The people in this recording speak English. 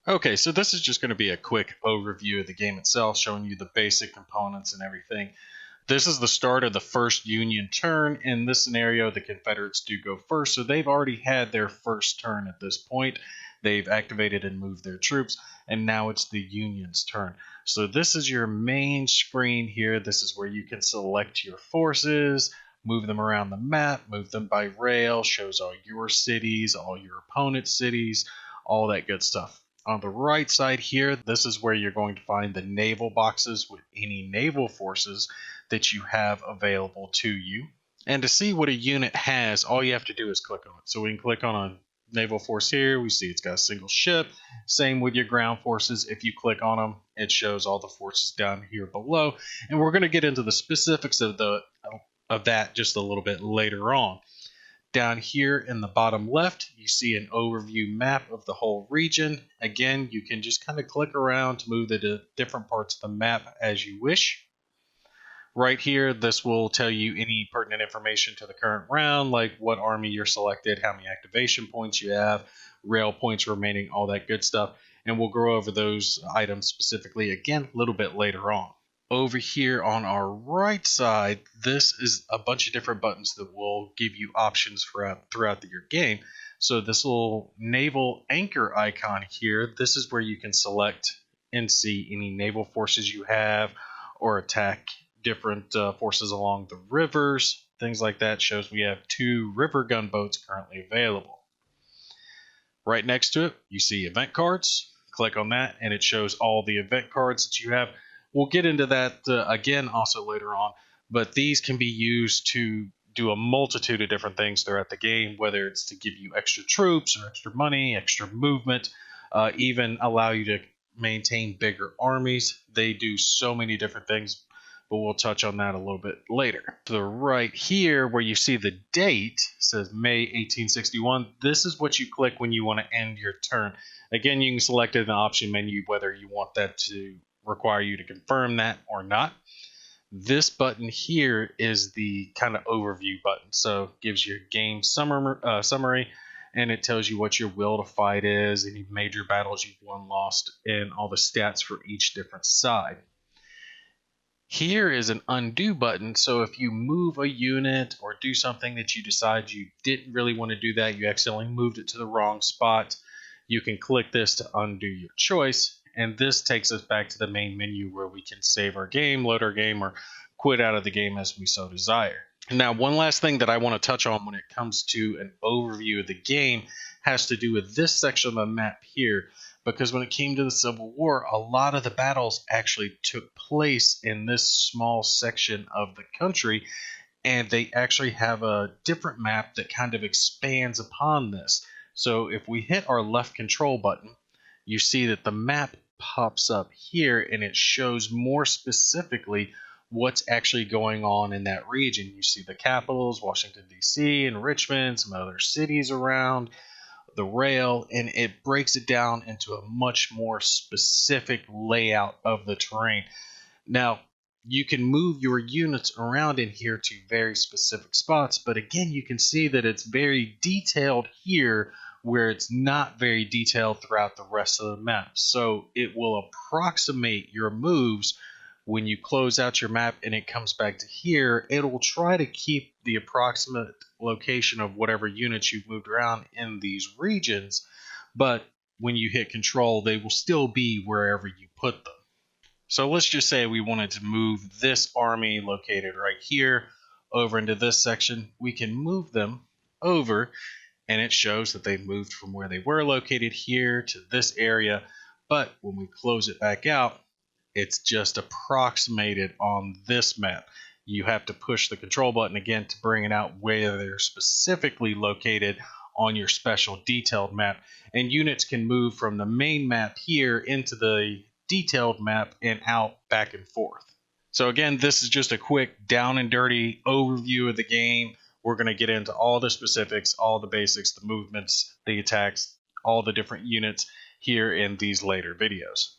Okay, so this is just going to be a quick overview of the game itself, showing you the basic components and everything. This is the start of the first Union turn. In this scenario, the Confederates do go first, so they've already had their first turn at this point. They've activated and moved their troops, and now it's the Union's turn. So this is your main screen here. This is where you can select your forces, move them around the map, move them by rail, shows all your cities, all your opponent's cities, all that good stuff. On the right side here, this is where you're going to find the naval boxes with any naval forces that you have available to you. And to see what a unit has, all you have to do is click on it. So we can click on a naval force here. We see it's got a single ship. Same with your ground forces. If you click on them, it shows all the forces down here below. And we're going to get into the specifics of that just a little bit later on. Down here in the bottom left, you see an overview map of the whole region. Again, you can just kind of click around to move the different parts of the map as you wish. Right here, this will tell you any pertinent information to the current round, like what army you're selected, how many activation points you have, rail points remaining, all that good stuff. And we'll go over those items specifically again a little bit later on. Over here on our right side, this is a bunch of different buttons that will give you options throughout your game. So this little naval anchor icon here, this is where you can select and see any naval forces you have or attack different forces along the rivers, things like that. Shows we have 2 river gunboats currently available. Right next to it, you see event cards. Click on that and it shows all the event cards that you have. We'll get into that again also later on, but these can be used to do a multitude of different things throughout the game, whether it's to give you extra troops or extra money, extra movement, even allow you to maintain bigger armies. They do so many different things, but we'll touch on that a little bit later. To the right here where you see the date, says May 1861, this is what you click when you want to end your turn. Again, you can select it in the option menu whether you want that to require you to confirm that or not. This button here is the kind of overview button. So it gives you a game summary, and it tells you what your will to fight is, any major battles you've won, lost, and all the stats for each different side. Here is an undo button, so if you move a unit or do something that you decide you didn't really want to do that, you accidentally moved it to the wrong spot, you can click this to undo your choice. And this takes us back to the main menu where we can save our game, load our game, or quit out of the game as we so desire. Now, one last thing that I want to touch on when it comes to an overview of the game has to do with this section of the map here. Because when it came to the Civil War, a lot of the battles actually took place in this small section of the country. And they actually have a different map that kind of expands upon this. So if we hit our left control button, you see that the map pops up here and it shows more specifically what's actually going on in that region. You see the capitals, Washington, D.C., and Richmond, some other cities around, the rail, and it breaks it down into a much more specific layout of the terrain. Now, you can move your units around in here to very specific spots, but again, you can see that it's very detailed here where it's not very detailed throughout the rest of the map. So it will approximate your moves when you close out your map and it comes back to here. It will try to keep the approximate location of whatever units you've moved around in these regions, but when you hit control, they will still be wherever you put them. So let's just say we wanted to move this army located right here over into this section. We can move them over, and it shows that they moved from where they were located here to this area. But when we close it back out, it's just approximated on this map. You have to push the control button again to bring it out where they're specifically located on your special detailed map. And units can move from the main map here into the detailed map and out back and forth. So again, this is just a quick down and dirty overview of the game. We're going to get into all the specifics, all the basics, the movements, the attacks, all the different units here in these later videos.